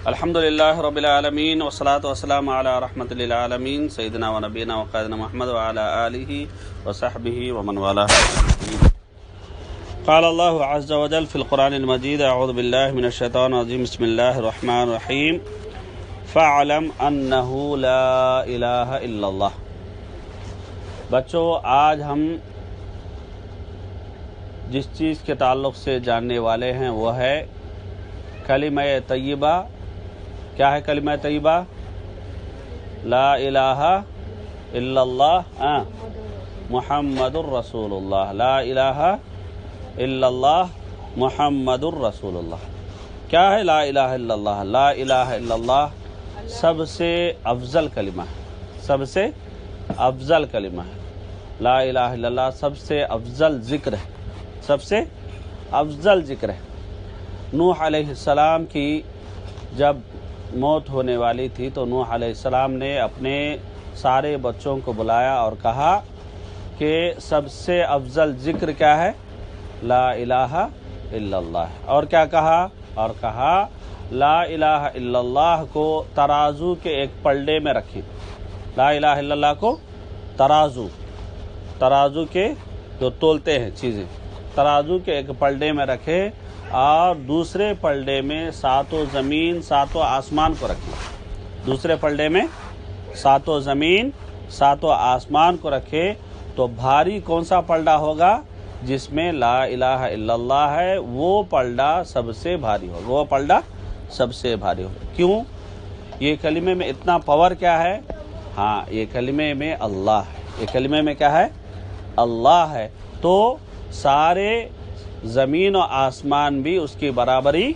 الحمدللہ رب العالمین والصلاة والسلام علی رحمت للعالمین سیدنا و نبینا و قائدنا محمد وعلی آلہ وصحبہ ومن والاه. قال اللہ عز وجل فی القرآن المجید اعوذ باللہ من الشیطان الرجیم بسم اللہ الرحمن الرحیم فاعلم انہ لا الہ الا اللہ. بچوں، آج ہم جس چیز کے تعلق سے جاننے والے ہیں وہ ہے کلمہ طیبہ. کیا ہے کلمہ طیبہ؟ لا الہ الا اللہ محمد الرسول اللہ. لا الہ الا اللہ محمد الرسول اللہ. کیا ہے لا الہ الا اللہ؟ لا الہ الا اللہ سب سے افضل کلمہ ہے، سب سے افضل کلمہ ہے. لا الہ الا اللہ سب سے افضل ذکر ہے، سب سے افضل ذکر ہے. نوح علیہ السلام کی جب موت ہونے والی تھی تو نوح علیہ السلام نے اپنے سارے بچوں کو بلایا اور کہا کہ سب سے افضل ذکر کیا ہے؟ لا الہ الا اللہ. اور کیا کہا؟ اور کہا لا الہ الا اللہ کو ترازو کے ایک پلڑے میں رکھیں. لا الہ الا اللہ کو ترازو کے جو تولتے ہیں چیزیں، ترازو کے ایک پلڑے میں رکھے اور دوسرے پلڑے میں ساتوں زمین ساتوں آسمان کو رکھے. دوسرے پلڑے میں ساتوں زمین ساتوں آسمان کو رکھے تو بھاری کون سا پلڑا ہوگا؟ جس میں لا الہ الا اللہ ہے، وہ پلڑا سب سے بھاری ہوگا، وہ پلڑا سب سے بھاری ہوگا. کیوں؟ یہ کلمے میں اتنا پاور کیا ہے؟ ہاں، یہ کلمے میں اللہ ہے. یہ کلمے میں کیا ہے؟ اللہ ہے. تو سارے زمین و آسمان بھی اس کی برابری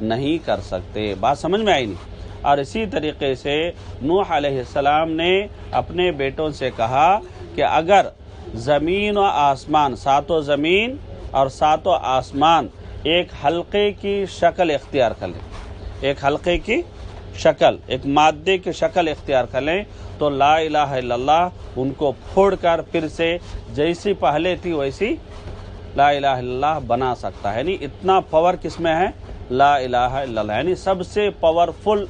نہیں کر سکتے. بات سمجھ میں آئی نہیں؟ اور اسی طریقے سے نوح علیہ السلام نے اپنے بیٹوں سے کہا کہ اگر زمین و آسمان، ساتوں زمین اور ساتوں آسمان ایک حلقے کی شکل اختیار کر لیں، ایک حلقے کی شکل، ایک مادے کی شکل اختیار کر لیں تو لا الہ الا اللہ ان کو پھوڑ کر پھر سے جیسی پہلے تھی ویسی لا الہ الا اللہ بنا سکتا ہے. یعنی اتنا پاور کس میں ہے؟ لا الہ الا اللہ. یعنی سب سے پاورفل،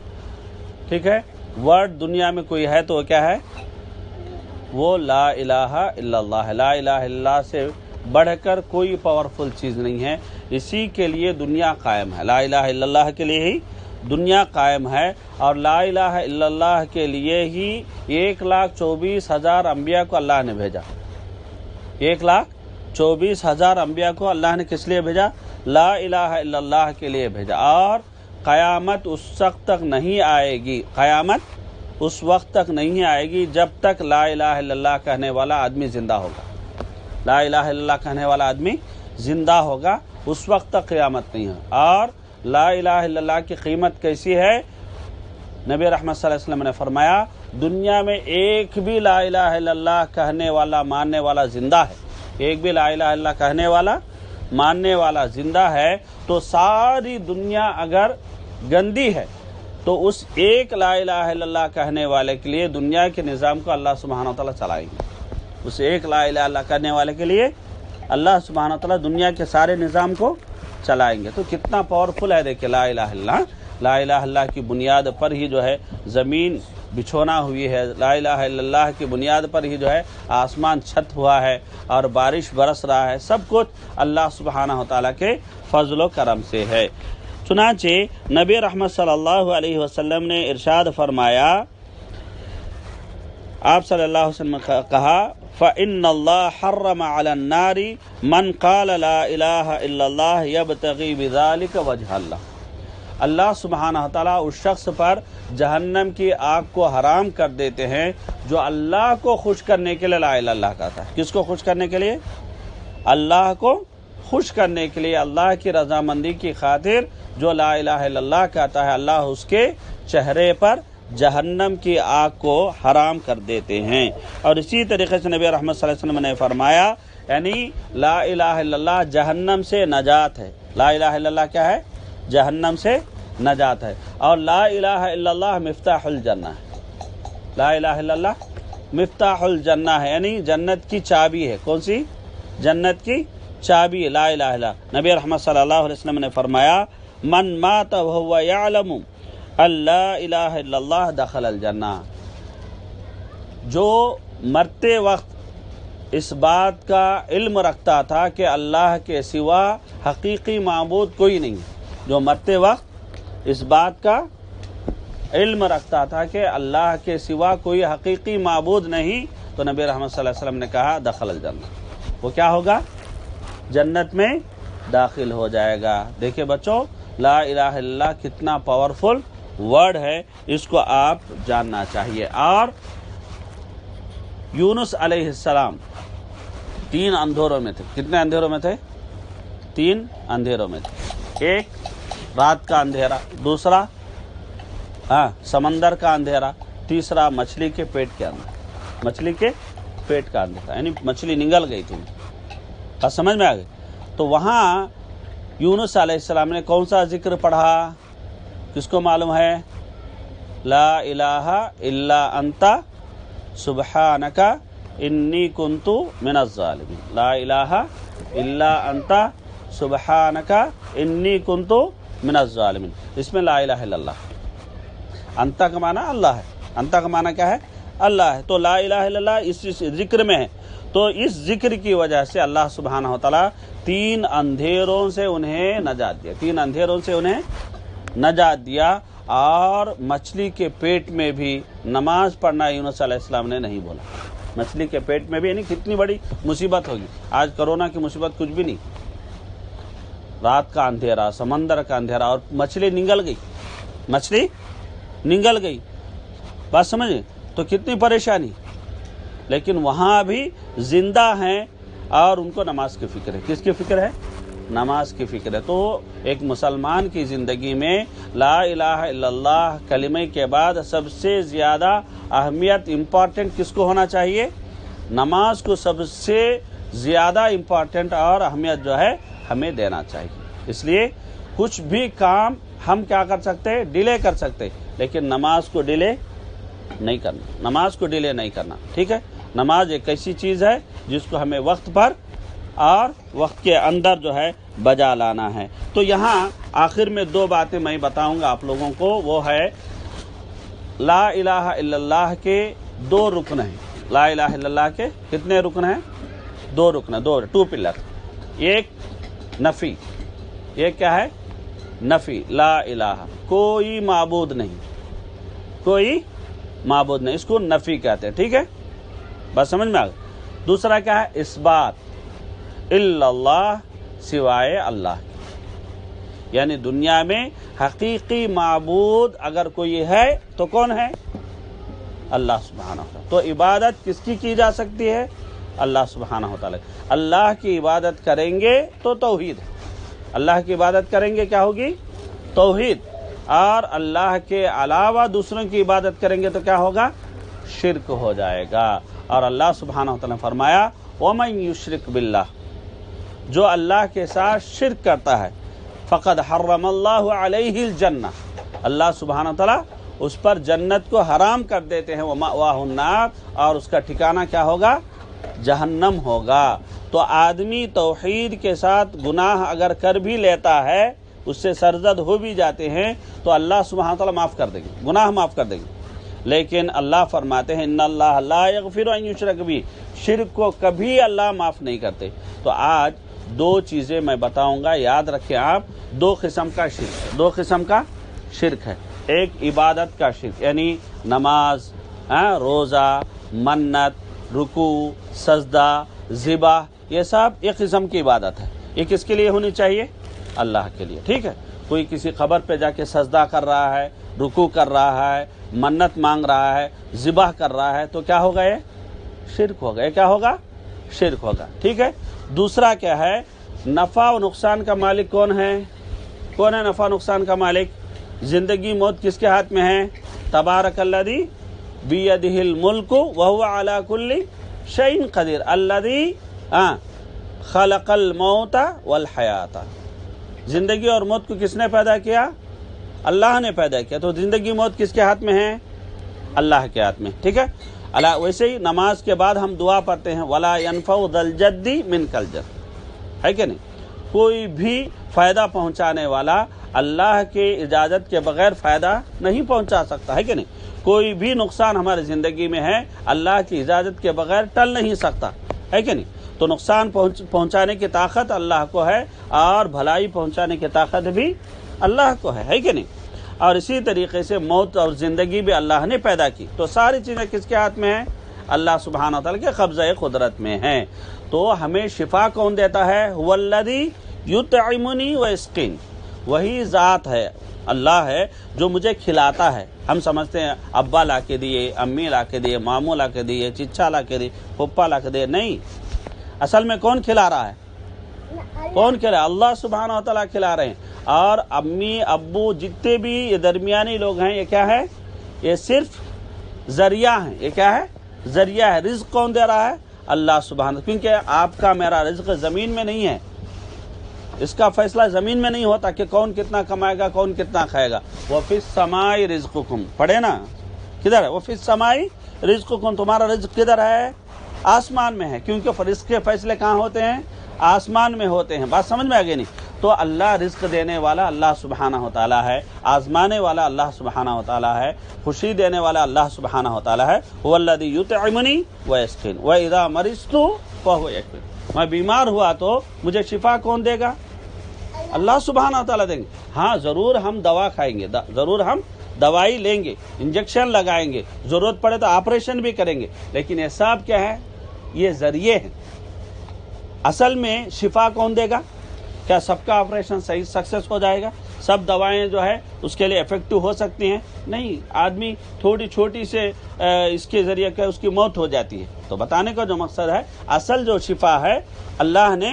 ٹھیک ہے، ورڈ دنیا میں کوئی ہے تو وہ کیا ہے؟ وہ لا الہ الا اللہ ہے. لا الہ الا اللہ سے بڑھ کر کوئی پاورفل چیز نہیں ہے. اسی کے لیے دنیا قائم ہے. لا الہ الا اللہ کے لیے ہی دنیا قائم ہے. اور لا الہ الا اللہ کے لیے ہی 1,24,000 انبیاء کو اللہ نے بھیجا. 1,24,000 انبیاء کو اللہ نے کس لیے بھیجا؟ لا الہ الا اللہ کے لیے بھیجا. اور قیامت اس وقت تک نہیں آئے گی، قیامت اس وقت تک نہیں آئے گی جب تک لا الہ الا اللہ کہنے والا آدمی زندہ ہوگا. لا الہ الا اللہ کہنے والا آدمی زندہ ہوگا، اس وقت تک قیامت نہیں ہے. اور لا الہ الا اللہ کی قیمت کیسی ہے؟ نبی رحمت صلی اللہ علیہ وسلم نے فرمایا دنیا میں ایک بھی لا الہ الا اللہ کہنے والا ماننے والا زندہ ہے، ایک بھی لا الہ الا اللہ کہنے والا ماننے والا زندہ ہے تو ساری دنیا اگر گندی ہے تو اس ایک لا الہ الا اللہ کہنے والے کے لیے دنیا کے نظام کو اللہ سبحانہ وتعالی چلائیں گے. اس ایک لا الہ الا اللہ کہنے والے کے لیے اللہ سبحانہ وتعالی دنیا کے سارے نظام کو چلائیں گے. تو کتنا پاورفل ہے دیکھیں لا الہ الا اللہ. لا الہ الا اللہ کی بنیاد پر ہی جو ہے زمین بچھونا ہوئی ہے. لا الہ الا اللہ کی بنیاد پر ہی جو ہے آسمان چھت ہوا ہے اور بارش برس رہا ہے. سب کچھ اللہ سبحانہ وتعالی کے فضل و کرم سے ہے. چنانچہ نبی رحمت صلی اللہ علیہ وسلم نے ارشاد فرمایا، آپ صلی اللہ علیہ وسلم نے کہا فَإِنَّ اللَّهَ حَرَّمَ عَلَى النَّارِ مَنْ قَالَ لَا إِلَهَ إِلَّا اللَّهِ يَبْتَغِي بِذَلِكَ وَجْهَ اللَّهِ. اللہ سبحانہ تعالیٰ اس شخص پر جہنم کی آگ کو حرام کر دیتے ہیں جو اللہ کو خوش کرنے کے لیے لا الہ الا اللہ کہتا ہے. کس کو خوش کرنے کے لیے؟ اللہ کو خوش کرنے کے لیے، اللہ کی رضامندی کی خاطر جو لا الہ الا اللہ کہتا ہے اللہ اس کے چہرے پر جہنم کی آگ کو حرام کر دیتے ہیں. اور اسی طریقے سے نبی رحمت صلی اللہ علیہ وسلم نے فرمایا یعنی لا الہ الا اللہ جہنم سے نجات ہے. لا الہ الا اللہ کیا ہے؟ جہنم سے نجات ہے. اور لا الہ الا اللہ مفتاح الجنہ ہے. لا الہ الا اللہ مفتاح الجنہ ہے، یعنی جنت کی چابی ہے. کون سی؟ جنت کی چابی لا الہ الا. نبی رحمت صلی اللہ علیہ وسلم نے فرمایا من مات وهو يعلم اللہ الہ الا اللہ دخل الجنہ، جو مرتے وقت اس بات کا علم رکھتا تھا کہ اللہ کے سوا حقیقی معبود کوئی نہیں، جو مرتے وقت اس بات کا علم رکھتا تھا کہ اللہ کے سوا کوئی حقیقی معبود نہیں، تو نبی رحمت صلی اللہ علیہ وسلم نے کہا دخل الجنہ، وہ کیا ہوگا؟ جنت میں داخل ہو جائے گا۔ دیکھیں بچوں، لا الہ الا اللہ کتنا پاورفل ورڈ ہے، اس کو آپ جاننا چاہیے۔ اور یونس علیہ السلام 3 اندھیروں میں تھے۔ کتنے اندھیروں میں تھے؟ 3 اندھیروں میں تھے۔ ایک رات کا اندھیرا، دوسرا سمندر کا اندھیرا، تیسرا مچھلی کے پیٹ کے اندر، مچھلی کے پیٹ کا اندھیرا، یعنی مچھلی نگل گئی تھی۔ بات سمجھ میں آ گئی؟ تو وہاں یونس علیہ السلام نے کون سا ذکر پڑھا؟ کس کو معلوم ہے؟ لا الہ الا انت سبحانک انی کنت من الظالمین، لا الہ الا انت سبحانک انی کنت من الظالمین۔ اس میں لا الہ الا اللہ، انت کا معنی اللہ ہے، انت کا معنی کیا ہے؟ اللہ ہے۔ تو لا الہ الا اللہ اس ذکر میں ہے، تو اس ذکر کی وجہ سے اللہ سبحانہ وتعالی 3 اندھیروں سے انہیں نجات دیا، 3 اندھیروں سے انہیں نجات دیا۔ اور مچھلی کے پیٹ میں بھی نماز پڑھنا یونس علیہ السلام نے نہیں بولا۔ مچھلی کے پیٹ میں بھی، یعنی کتنی بڑی مصیبت ہوگی۔ آج کرونا کی مصیبت کچھ بھی نہیں، رات کا اندھیرا، سمندر کا اندھیرا، اور مچھلی نگل گئی، مچھلی نگل گئی۔ بات سمجھیں؟ تو کتنی پریشانی، لیکن وہاں بھی زندہ ہیں اور ان کو نماز کی فکر ہے۔ کس کی فکر ہے؟ نماز کی فکر ہے۔ تو ایک مسلمان کی زندگی میں لا الہ الا اللہ کلمے کے بعد سب سے زیادہ اہمیت، امپورٹنٹ کس کو ہونا چاہیے؟ نماز کو سب سے زیادہ امپورٹنٹ اور اہمیت جو ہے ہمیں دینا چاہیے۔ اس لیے کچھ بھی کام ہم کیا کر سکتے ہیں؟ ڈیلے کر سکتے، لیکن نماز کو ڈیلے نہیں کرنا، نماز کو ڈیلے نہیں کرنا، ٹھیک ہے؟ نماز ایک ایسی چیز ہے جس کو ہمیں وقت پر اور وقت کے اندر جو ہے بجا لانا ہے۔ تو یہاں آخر میں 2 باتیں میں بتاؤں گا آپ لوگوں کو، وہ ہے لا الہ الا اللہ کے 2 رکن ہیں۔ لا الہ الا اللہ کے کتنے رکن ہیں؟ 2 رکن ہیں، 2 پلر۔ ایک نفی، ایک کیا ہے؟ نفی، لا الہ، کوئی معبود نہیں، کوئی معبود نہیں، اس کو نفی کہتے ہیں، ٹھیک ہے؟ بس سمجھ میں آ گئی۔ دوسرا کیا ہے؟ اثبات، الا اللہ، سوائے اللہ، یعنی دنیا میں حقیقی معبود اگر کوئی ہے تو کون ہے؟ اللہ سبحانہ وتعالی۔ تو عبادت کس کی جا سکتی ہے؟ اللہ سبحانہ وتعالی۔ اللہ کی عبادت کریں گے تو توحید ہے، اللہ کی عبادت کریں گے کیا ہوگی؟ توحید۔ اور اللہ کے علاوہ دوسروں کی عبادت کریں گے تو کیا ہوگا؟ شرک ہو جائے گا۔ اور اللہ سبحانہ وتعالی نے فرمایا وَمَن يُشْرِكْ بِاللَّهِ، جو اللہ کے ساتھ شرک کرتا ہے فقد حرم اللہ علیہ الجنہ، اللہ سبحانہ وتعالی اس پر جنت کو حرام کر دیتے ہیں، وَمَأْوَاهُ النَّارُ، اور اس کا ٹھکانہ کیا ہوگا؟ جہنم ہوگا۔ تو آدمی توحید کے ساتھ گناہ اگر کر بھی لیتا ہے، اس سے سرزد ہو بھی جاتے ہیں، تو اللہ سبحانہ وتعالی معاف کر دیں گے، گناہ معاف کر دیں گے۔ لیکن اللہ فرماتے ہیں ان اللہ لا یغفر ان یشرک بہ، شرک کو کبھی اللہ معاف نہیں کرتے۔ تو آج 2 چیزیں میں بتاؤں گا، یاد رکھیں آپ، 2 قسم کا شرک، 2 قسم کا شرک ہے۔ ایک عبادت کا شرک، یعنی نماز، روزہ، منت، رکوع، سجدہ، ذبح، یہ سب ایک قسم کی عبادت ہے۔ یہ کس کے لیے ہونی چاہیے؟ اللہ کے لیے، ٹھیک ہے؟ کوئی کسی قبر پہ جا کے سجدہ کر رہا ہے، رکوع کر رہا ہے، منت مانگ رہا ہے، ذبح کر رہا ہے، تو کیا ہوگا؟ یہ شرک ہوگا۔ یہ کیا ہوگا؟ شرک ہوگا، ٹھیک ہے؟ دوسرا کیا ہے؟ نفع و نقصان کا مالک کون ہے؟ کون ہے نفع و نقصان کا مالک؟ زندگی موت کس کے ہاتھ میں ہے؟ تبارک الذی بیدہ الملک وہو علی کل شیء قدیر الذی خلق الموت والحیات۔ زندگی اور موت کو کس نے پیدا کیا؟ اللہ نے پیدا کیا۔ تو زندگی موت کس کے ہاتھ میں ہے؟ اللہ کے ہاتھ میں، ٹھیک ہے؟ ویسے ہی نماز کے بعد ہم دعا پڑھتے ہیں وَلَا يَنْفَعُ ذَا الْجَدِّ مِنْكَ الْجَدُّ، ہے کہ نہیں؟ کوئی بھی فائدہ پہنچانے والا اللہ کے اجازت کے بغیر فائدہ نہیں پہنچا سکتا ہے کہ نہیں. کوئی بھی نقصان ہماری زندگی میں ہے اللہ کی اجازت کے بغیر ٹل نہیں سکتا ہے کہ نہیں. تو نقصان پہنچانے کی طاقت اللہ کو ہے اور بھلائی پہنچانے کی طاقت بھی اللہ کو ہے کہ نہیں. اور اسی طریقے سے موت اور زندگی بھی اللہ نے پیدا کی. تو ساری چیزیں کس کے ہاتھ میں ہیں؟ اللہ سبحانہ و تعالیٰ کے قبضہ قدرت میں ہیں. تو ہمیں شفا کون دیتا ہے؟ هو الذی یطعمنی ویسقین. وہی ذات ہے، اللہ ہے جو مجھے کھلاتا ہے. ہم سمجھتے ہیں ابا لا کے دیے، امی لا کے دیے، ماموں لا کے دیے، چچا لا کے دیے، پھپھا لا کے دیے. نہیں، اصل میں کون کھلا رہا ہے؟ کون کھلا؟ اللہ سبحانہ و تعالیٰ کھلا رہے ہیں. اور امی ابو جتنے بھی یہ درمیانی لوگ ہیں، یہ کیا ہے؟ یہ صرف ذریعہ ہیں. یہ کیا ہے؟ ذریعہ ہے. رزق کون دے رہا ہے؟ اللہ سبحانہ. کیونکہ آپ کا میرا رزق زمین میں نہیں ہے، اس کا فیصلہ زمین میں نہیں ہوتا کہ کون کتنا کمائے گا، کون کتنا کھائے گا. وَفِي السَّمَاءِ رِزْقُكُمْ، پڑھے نا کدھر ہے؟ وَفِي السَّمَاءِ رِزْقُكُمْ. تمہارا رزق کدھر ہے؟ آسمان میں ہے. کیونکہ رزق کے فیصلے کہاں ہوتے ہیں؟ آسمان میں ہوتے ہیں. بات سمجھ میں آ گئی نہیں؟ تو اللہ رزق دینے والا اللہ سبحانہ و تعالیٰ ہے، آزمانے والا اللہ سبحانہ و تعالیٰ ہے، خوشی دینے والا اللہ سبحانہ و تعالیٰ ہے. هو الذی یطعمنی ویسقین واذا مرضت فهو یشفین. میں بیمار ہوا تو مجھے شفا کون دے گا؟ اللہ سبحانہ و تعالیٰ دیں گے. ہاں ضرور ہم دوا کھائیں گے، ضرور ہم دوائی لیں گے، انجیکشن لگائیں گے، ضرورت پڑے تو آپریشن بھی کریں گے. لیکن یہ سب کیا ہے؟ یہ ذریعے ہیں. اصل میں شفا کون دے گا؟ کیا سب کا آپریشن صحیح سکسیس ہو جائے گا؟ سب دوائیں جو ہے اس کے لیے افیکٹو ہو سکتی ہیں؟ نہیں. آدمی تھوڑی چھوٹی سے اس کے ذریعے کہ اس کی موت ہو جاتی ہے. تو بتانے کا جو مقصد ہے، اصل جو شفا ہے اللہ نے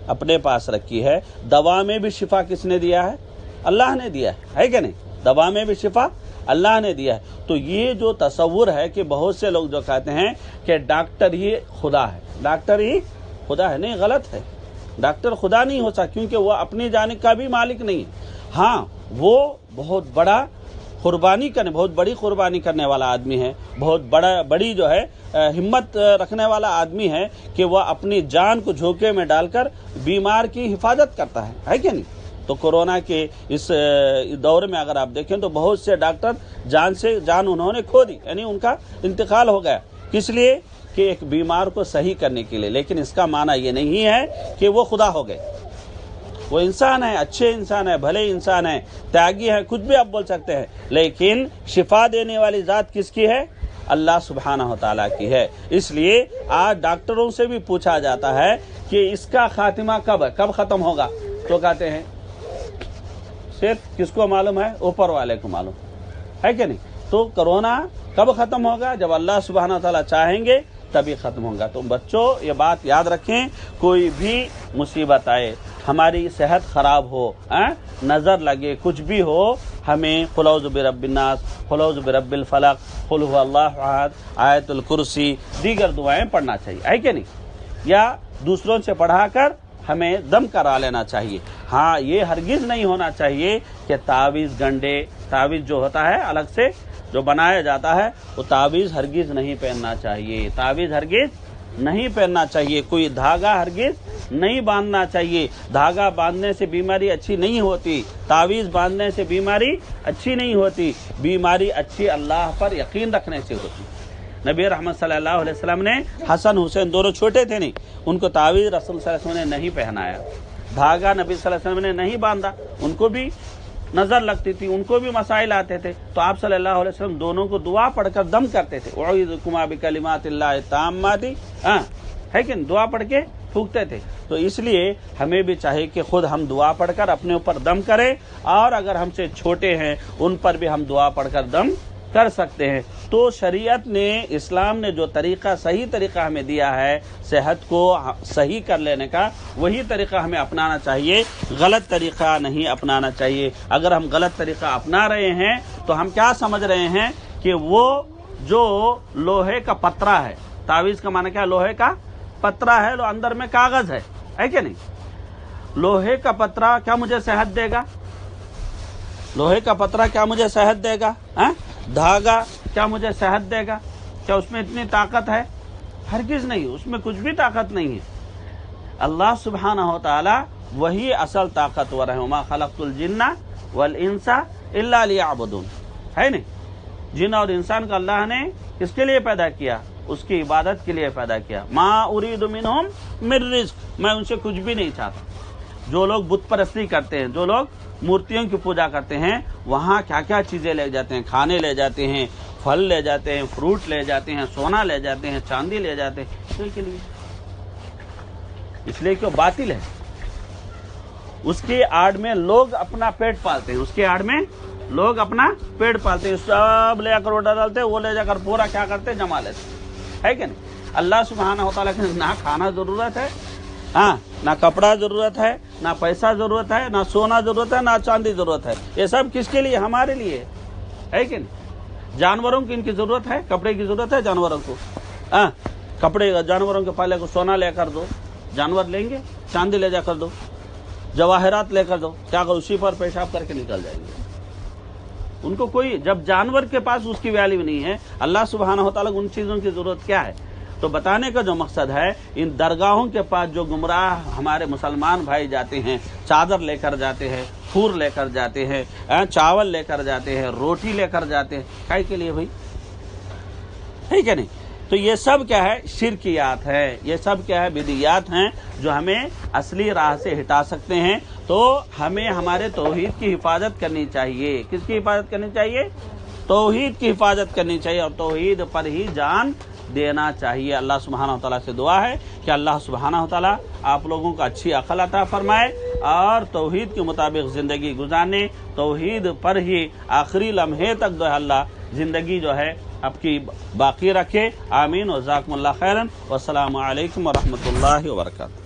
اپنے پاس رکھی ہے. دوا میں بھی شفا کس نے دیا ہے؟ اللہ نے دیا ہے کہ نہیں؟ دوا میں بھی شفا اللہ نے دیا ہے. تو یہ جو تصور ہے کہ بہت سے لوگ جو کہتے ہیں کہ ڈاکٹر ہی خدا ہے، ڈاکٹر ہی خدا ہے، نہیں، غلط ہے. ڈاکٹر خدا نہیں ہو سکتا، کیونکہ وہ اپنی جانب کا بھی مالک نہیں ہے. ہاں، وہ بہت بڑی قربانی کرنے والا آدمی ہے، بہت بڑی جو ہے ہمت رکھنے والا آدمی ہے کہ وہ اپنی جان کو جھونکے میں ڈال کر بیمار کی حفاظت کرتا ہے کہ نہیں؟ تو کورونا کے اس دور میں اگر آپ دیکھیں تو بہت سے ڈاکٹر جان انہوں نے کھو دی، یعنی ان کا انتقال ہو گیا. کس لیے؟ کہ ایک بیمار کو صحیح کرنے کے لیے. لیکن اس کا معنی یہ نہیں ہے کہ وہ خدا ہو گئے. وہ انسان ہے، اچھے انسان ہے، بھلے انسان ہے، تیاگی ہے، کچھ بھی آپ بول سکتے ہیں. لیکن شفا دینے والی ذات کس کی ہے؟ اللہ سبحانہ و تعالیٰ کی ہے. اس لیے آج ڈاکٹروں سے بھی پوچھا جاتا ہے کہ اس کا خاتمہ کب ہے، کب ختم ہوگا؟ تو کہتے ہیں صرف کس کو معلوم ہے؟ اوپر والے کو معلوم ہے کہ نہیں؟ تو کرونا کب ختم ہوگا؟ جب اللہ سبحانہ و تعالیٰ چاہیں گے تبھی ختم ہوگا. تو بچوں یہ بات یاد رکھیں، کوئی بھی مصیبت آئے، ہماری صحت خراب ہو، نظر لگے، کچھ بھی ہو، ہمیں قل اعوذ برب الناس، قل اعوذ برب الفلق، قل هو اللہ احد، آیت الکرسی، دیگر دعائیں پڑھنا چاہیے ہے کہ نہیں؟ یا دوسروں سے پڑھا کر ہمیں دم کرا لینا چاہیے. ہاں، یہ ہرگز نہیں ہونا چاہیے کہ تعویذ جو ہوتا ہے الگ سے جو بنایا جاتا ہے، وہ تعویذ ہرگز نہیں پہننا چاہیے. تعویذ ہرگز نہیں پہننا چاہیے. کوئی دھاگا ہرگز نہیں باندھنا چاہیے. دھاگا باندھنے سے بیماری اچھی نہیں ہوتی، تعویذ باندھنے سے بیماری اچھی نہیں ہوتی. بیماری اچھی اللہ پر یقین رکھنے سے ہوتی. نبی رحمت صلی اللہ علیہ وسلم نے حسن حسین دونوں چھوٹے تھے، نہیں، ان کو تعویذ رسول صلی اللہ علیہ وسلم نے نہیں پہنایا. دھاگا نبی صلی اللہ علیہ وسلم نے نہیں باندھا. ان کو بھی نظر لگتی تھی، ان کو بھی مسائل آتے تھے، تو آپ صلی اللہ علیہ وسلم دونوں کو دعا پڑھ کر دم کرتے تھے. اعوذکما بکلمات اللہ التامات، ہے کہ دعا پڑھ کے پھونکتے تھے. تو اس لیے ہمیں بھی چاہیے کہ خود ہم دعا پڑھ کر اپنے اوپر دم کریں، اور اگر ہم سے چھوٹے ہیں ان پر بھی ہم دعا پڑھ کر دم کر سکتے ہیں. تو شریعت نے، اسلام نے جو صحیح طریقہ ہمیں دیا ہے صحت کو صحیح کر لینے کا، وہی طریقہ ہمیں اپنانا چاہیے، غلط طریقہ نہیں اپنانا چاہیے. اگر ہم غلط طریقہ اپنا رہے ہیں تو ہم کیا سمجھ رہے ہیں کہ وہ جو لوہے کا پترا ہے، تعویذ کا معنی کیا؟ لوہے کا پترا ہے، اندر میں کاغذ ہے کہ نہیں؟ لوہے کا پترا کیا مجھے صحت دے گا؟ لوہے کا پترا کیا مجھے صحت دے گا؟ دھاگا کیا مجھے صحت دے گا؟ کیا اس میں اتنی طاقت ہے؟ ہرگز نہیں، اس میں کچھ بھی طاقت نہیں ہے. اللہ سبحانہ و تعالی وہی اصل طاقتور ہے. وما خلقت الجن والانس الا لیعبدون. ہے نہیں؟ جن اور انسان کو اللہ نے کس کے لیے پیدا کیا؟ اس کی عبادت کے لیے پیدا کیا. ما اريد منهم من رزق، میں ان سے کچھ بھی نہیں چاہتا. جو لوگ بت پرستی کرتے ہیں، جو لوگ مورتیوں کی پوجا کرتے ہیں، وہاں کیا کیا چیزیں لے جاتے ہیں؟ کھانے لے جاتے ہیں، پھل لے جاتے ہیں، فروٹ لے جاتے ہیں، سونا لے جاتے ہیں، چاندی لے جاتے ہیں. کے لیے اس لیے کہ وہ باطل ہے. اس کی آڑ میں لوگ اپنا پیٹ پالتے ہیں، اس کی آڑ میں لوگ اپنا پیٹ پالتے ہیں. سب لے جا کر ووٹر ڈالتے ہیں، وہ لے جا کر پورا کیا کرتے ہیں؟ جما لیتے ہیں. ہے کہ نہیں؟ اللہ سبحانہ و تعالیٰ کے نہ کھانا ضرورت ہے، ہاں، نہ کپڑا ضرورت ہے، نہ پیسہ ضرورت ہے، نہ سونا ضرورت ہے، نہ چاندی ضرورت ہے. یہ سب کس کے لیے؟ ہمارے لیے. ہے کہ نہیں؟ جانوروں کی ان کی ضرورت ہے، کپڑے کی ضرورت ہے جانوروں کو. ہاں، کپڑے جانوروں کے پالے کو سونا لے کر دو، جانور لیں گے. چاندی لے جا کر دو، جواہرات لے کر دو، کیا کہ اسی پر پیشاب کر کے نکل جائیں گے. ان کو کوئی، جب جانور کے پاس اس کی ویلیو نہیں ہے، اللہ سبحانہ و تعالیٰ کو ان چیزوں کی ضرورت کیا ہے؟ تو بتانے کا جو مقصد ہے، ان درگاہوں کے پاس جو گمراہ ہمارے مسلمان بھائی جاتے ہیں، چادر لے کر جاتے ہیں، پھور لے کر جاتے ہیں، چاول لے کر جاتے ہیں، روٹی لے کر جاتے ہیں، کائے کے لیے بھائی؟ ہے کہ نہیں؟ تو یہ سب کیا ہے؟ شرکیات ہے. یہ سب کیا ہے؟ بدعیات ہیں جو ہمیں اصلی راہ سے ہٹا سکتے ہیں. تو ہمیں ہمارے توحید کی حفاظت کرنی چاہیے. کس کی حفاظت کرنی چاہیے؟ توحید کی حفاظت کرنی چاہیے، اور توحید پر ہی جان دینا چاہیے. اللہ سبحانہ و تعالیٰ سے دعا ہے کہ اللہ سبحانہ و تعالیٰ آپ لوگوں کو اچھی عقل عطا فرمائے اور توحید کے مطابق زندگی گزارنے، توحید پر ہی آخری لمحے تک جو ہے اللہ زندگی جو ہے آپ کی باقی رکھے. آمین. وجزاکم اللہ خیرا. والسلام علیکم ورحمۃ اللہ وبرکاتہ.